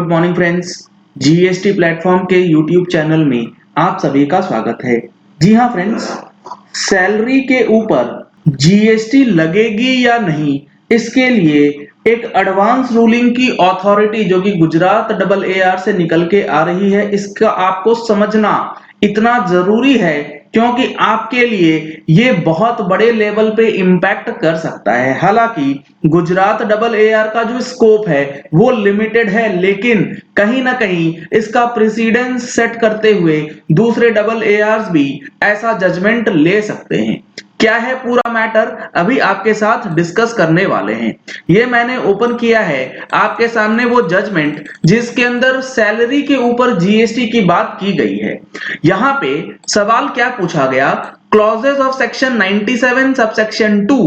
Good morning friends. GST platform के YouTube channel में आप सभी का स्वागत है। जी हाँ फ्रेंड्स, सैलरी के ऊपर जीएसटी लगेगी या नहीं, इसके लिए एक एडवांस रूलिंग की अथॉरिटी जो कि गुजरात डबल एआर से निकल के आ रही है, इसका आपको समझना इतना जरूरी है क्योंकि आपके लिए ये बहुत बड़े लेवल पे इम्पैक्ट कर सकता है। हालांकि गुजरात डबल एआर का जो स्कोप है वो लिमिटेड है, लेकिन कहीं ना कहीं इसका प्रेसिडेंस सेट करते हुए दूसरे डबल एआर्स भी ऐसा जजमेंट ले सकते हैं। क्या है पूरा मैटर, अभी आपके साथ डिस्कस करने वाले हैं। ये मैंने ओपन किया है आपके सामने वो जजमेंट जिसके अंदर सैलरी के ऊपर जीएसटी की बात की गई है। यहाँ पे सवाल क्या पूछा गया, clauses of section 97 subsection 2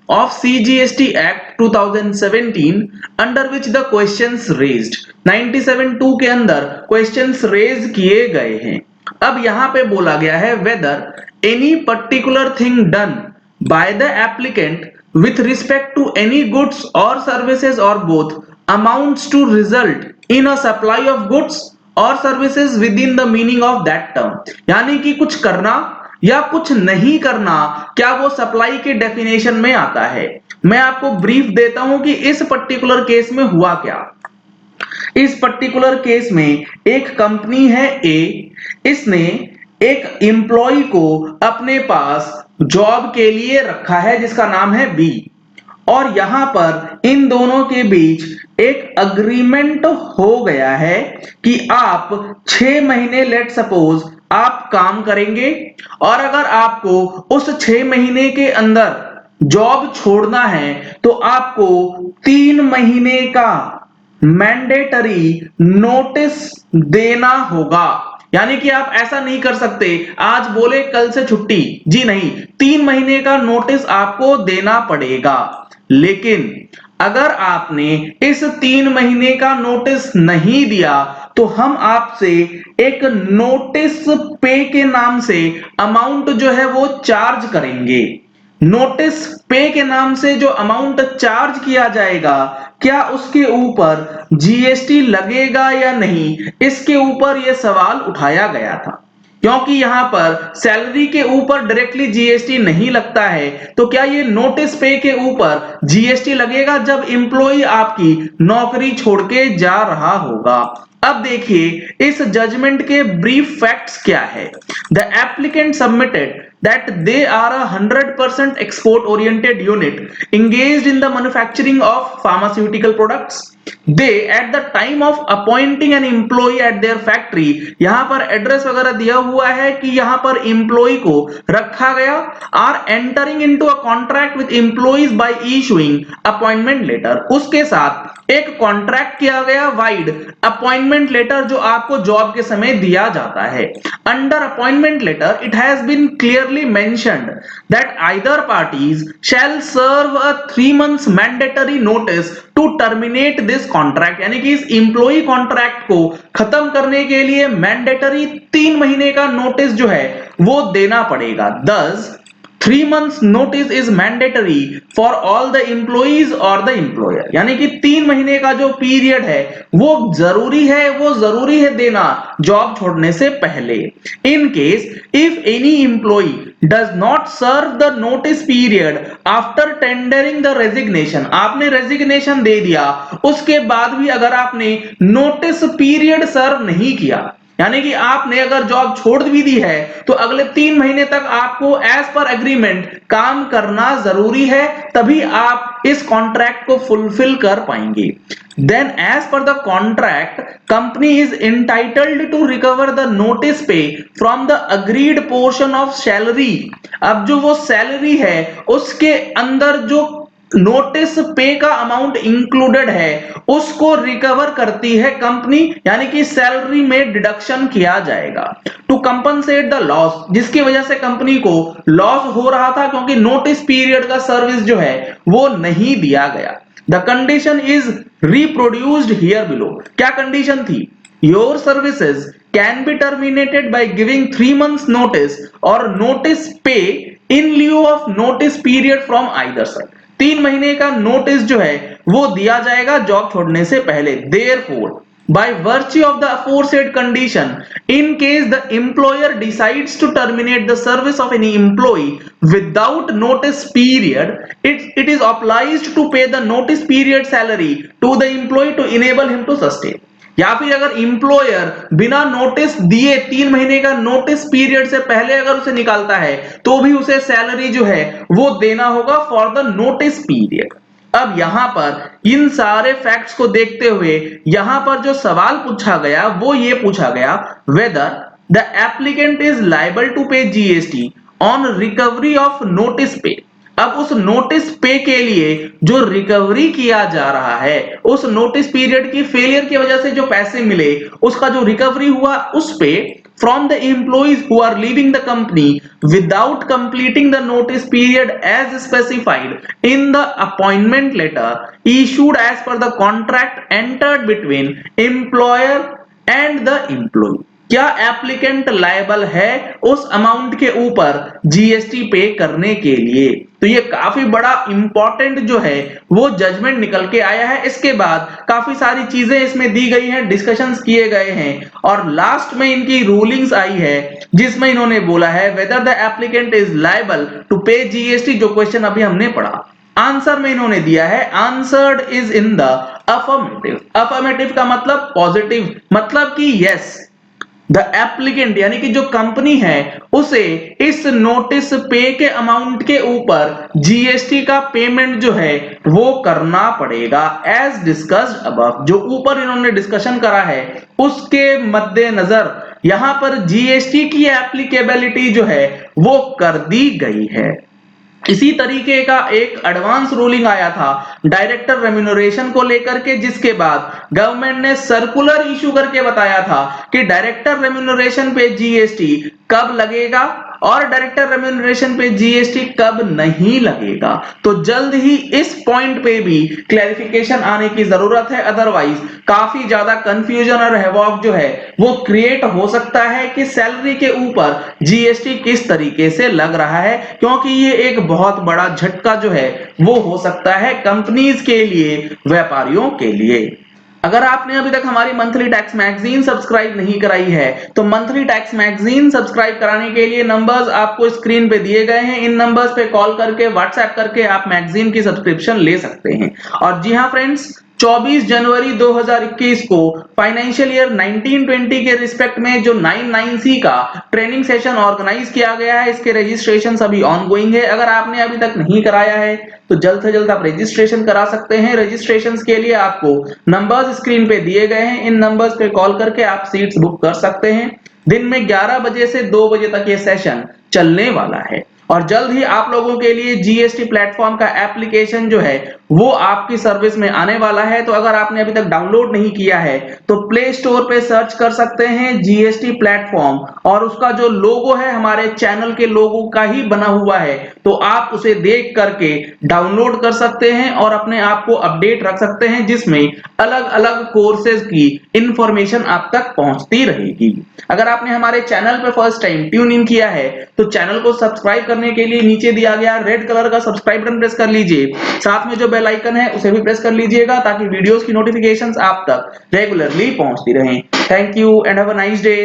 of CGST Act 2017 under which the questions raised 97(2) के अंदर questions raise किए गए हैं। अब यहाँ पे बोला गया है whether any particular thing done by the applicant with respect to any goods or services or both amounts to result in a supply of goods or services within the meaning of that term। यानी कि कुछ करना या कुछ नहीं करना, क्या वो सप्लाई के डेफिनेशन में आता है। मैं आपको ब्रीफ देता हूं कि इस पर्टिकुलर केस में हुआ क्या। इस पर्टिकुलर केस में एक कंपनी है ए, इसने एक एम्प्लॉय को अपने पास जॉब के लिए रखा है जिसका नाम है बी, और यहां पर इन दोनों के बीच एक अग्रीमेंट हो गया है कि आप 6 महीने लेट सपोज आप काम करेंगे, और अगर आपको उस 6 महीने के अंदर जॉब छोड़ना है तो आपको 3 महीने का मैंडेटरी नोटिस देना होगा। यानी कि आप ऐसा नहीं कर सकते आज बोले कल से छुट्टी, जी नहीं, 3 महीने का नोटिस आपको देना पड़ेगा। लेकिन अगर आपने इस 3 महीने का नोटिस नहीं दिया तो हम आपसे एक नोटिस पे के नाम से अमाउंट जो है वो चार्ज करेंगे। नोटिस पे के नाम से जो अमाउंट चार्ज किया जाएगा, क्या उसके ऊपर जीएसटी लगेगा या नहीं, इसके ऊपर यह सवाल उठाया गया था। क्योंकि यहां पर सैलरी के ऊपर डायरेक्टली जीएसटी नहीं लगता है, तो क्या ये नोटिस पे के ऊपर जीएसटी लगेगा जब एम्प्लॉय आपकी नौकरी छोड़ के जा रहा होगा। अब देखिए इस जजमेंट के ब्रीफ फैक्ट्स क्या है। The applicant submitted that they are a 100% export oriented unit engaged in the manufacturing of pharmaceutical products। they at the time of appointing an employee at their factory, यहां पर address वगैरह दिया हुआ है कि यहां पर एम्प्लॉय को रखा गया, are entering into a contract with employees by issuing appointment letter। उसके साथ एक कॉन्ट्रैक्ट किया गया वाइड अपॉइंटमेंट लेटर जो आपको जॉब के समय दिया जाता है। Under appointment letter it has been clearly mentioned that either parties shall serve a 3 months mandatory notice to terminate this contract. यानी कि इस एम्प्लॉय कॉन्ट्रैक्ट को खत्म करने के लिए मैंडेटरी 3 महीने का नोटिस जो है वो देना पड़ेगा। दस 3 months notice is mandatory for all the employees or the employer। यानी कि 3 महीने का जो पीरियड है वो जरूरी है देना जॉब छोड़ने से पहले। In case if any employee does not serve the notice period after tendering the resignation, आपने रेजिग्नेशन दे दिया, उसके बाद भी अगर आपने नोटिस पीरियड सर्व नहीं किया, यानी कि आपने अगर जॉब छोड़ भी दी है तो अगले 3 महीने तक आपको एज पर एग्रीमेंट काम करना जरूरी है, तभी आप इस कॉन्ट्रैक्ट को फुलफिल कर पाएंगे। Then as per the contract, company is entitled to recover the notice pay from the agreed portion of salary। अब जो वो सैलरी है उसके अंदर जो नोटिस पे का अमाउंट इंक्लूडेड है उसको रिकवर करती है कंपनी, यानी कि सैलरी में डिडक्शन किया जाएगा टू कंपनसेट द लॉस, जिसकी वजह से कंपनी को लॉस हो रहा था क्योंकि नोटिस पीरियड का सर्विस जो है वो नहीं दिया गया। The condition is reproduced here below. क्या कंडीशन थी? Your services can be terminated by giving 3 months notice और notice pay in lieu of notice period from either side. 3 महीने का नोटिस जो है वो दिया जाएगा जॉब छोड़ने से पहले। Therefore by virtue of the aforesaid condition, in case the employer decides to terminate the service of any employee without notice period, it is obliged to pay the notice period salary to the employee to enable him to sustain. या फिर अगर employer बिना notice दिए 3 महीने का notice period से पहले अगर उसे निकालता है तो भी उसे सैलरी जो है वो देना होगा फॉर द नोटिस पीरियड। अब यहां पर इन सारे फैक्ट्स को देखते हुए यहां पर जो सवाल पूछा गया वो ये पूछा गया, whether the applicant is liable to pay GST on recovery of notice pay. अब उस नोटिस पे के लिए जो रिकवरी किया जा रहा है, उस नोटिस पीरियड की फेलियर की वजह से जो पैसे मिले उसका जो रिकवरी हुआ उस पे from the employees who are leaving the company without completing the notice period as specified in the appointment letter issued as per the contract entered between employer and the employee। क्या applicant liable है उस amount के ऊपर GST पे करने के लिए? तो ये काफी बड़ा इंपॉर्टेंट जो है वो जजमेंट निकल के आया है। इसके बाद काफी सारी चीजें इसमें दी गई हैं, डिस्कशंस किए गए हैं और लास्ट में इनकी रूलिंग्स आई है जिसमें इन्होंने बोला है whether the applicant is liable to pay GST, जो क्वेश्चन अभी हमने पढ़ा। आंसर में इन्होंने दिया है answered is in the affirmative. Affirmative का मतलब पॉजिटिव, मतलब कि यस द एप्लीकेंट यानी कि जो कंपनी है उसे इस नोटिस पे के अमाउंट के ऊपर जीएसटी का पेमेंट जो है वो करना पड़ेगा एज डिस्कस्ड अबव। जो ऊपर इन्होंने डिस्कशन करा है उसके मद्देनजर यहां पर जीएसटी की एप्लीकेबिलिटी जो है वो कर दी गई है। इसी तरीके का एक एडवांस रूलिंग आया था डायरेक्टर रेम्यूनरेशन को लेकर के, जिसके बाद गवर्नमेंट ने सर्कुलर इशू करके बताया था कि डायरेक्टर रेम्यूनरेशन पे जीएसटी कब लगेगा और डायरेक्टर रेम्यूनरेशन पे जीएसटी कब नहीं लगेगा। तो जल्द ही इस पॉइंट पे भी क्लैरिफिकेशन आने की जरूरत है, अदरवाइज काफी ज्यादा कंफ्यूजन और हैवॉक जो है वो क्रिएट हो सकता है कि सैलरी के ऊपर जीएसटी किस तरीके से लग रहा है, क्योंकि ये एक बहुत बड़ा झटका जो है वो हो सकता है कंपनीज के लिए, व्यापारियों के लिए। अगर आपने अभी तक हमारी मंथली टैक्स मैगजीन सब्सक्राइब नहीं कराई है तो मंथली टैक्स मैगजीन सब्सक्राइब कराने के लिए नंबर्स आपको स्क्रीन पे दिए गए हैं। इन नंबर्स पे कॉल करके, व्हाट्सएप करके आप मैगजीन की सब्सक्रिप्शन ले सकते हैं। और जी हाँ फ्रेंड्स, 24 जनवरी 2021 को फाइनेंशियल ईयर 1920 के रिस्पेक्ट में जो 99C का ट्रेनिंग सेशन ऑर्गेनाइज किया गया है, इसके रजिस्ट्रेशन अभी ऑनगोइंग है। अगर आपने अभी तक नहीं कराया है तो जल्द से जल्द आप रजिस्ट्रेशन करा सकते हैं। रजिस्ट्रेशन के लिए आपको नंबर्स स्क्रीन पे दिए गए हैं, इन नंबर्स पे कॉल करके आप सीट्स बुक कर सकते हैं। दिन में 11 बजे से 2 बजे तक ये सेशन चलने वाला है और जल्द ही आप लोगों के लिए जीएसटी प्लेटफॉर्म का एप्लीकेशन जो है वो आपकी सर्विस में आने वाला है। तो अगर आपने अभी तक डाउनलोड नहीं किया है तो प्ले स्टोर पे सर्च कर सकते हैं जीएसटी प्लेटफॉर्म और उसका जो लोगो है हमारे चैनल के लोगो का ही बना हुआ है, तो आप उसे देख करके डाउनलोड कर सकते हैं और अपने आप को अपडेट रख सकते हैं, जिसमें अलग अलग कोर्सेज की इंफॉर्मेशन आप तक पहुंचती रहेगी। अगर आपने हमारे चैनल पे फर्स्ट टाइम ट्यून इन किया है तो चैनल को सब्सक्राइब करने के लिए नीचे दिया गया रेड कलर का सब्सक्राइब बटन प्रेस कर लीजिए, साथ में जो बेल आइकन है उसे भी प्रेस कर लीजिएगा ताकि वीडियोस की नोटिफिकेशंस आप तक रेगुलरली पहुंचती रहें। Thank you and have a nice day.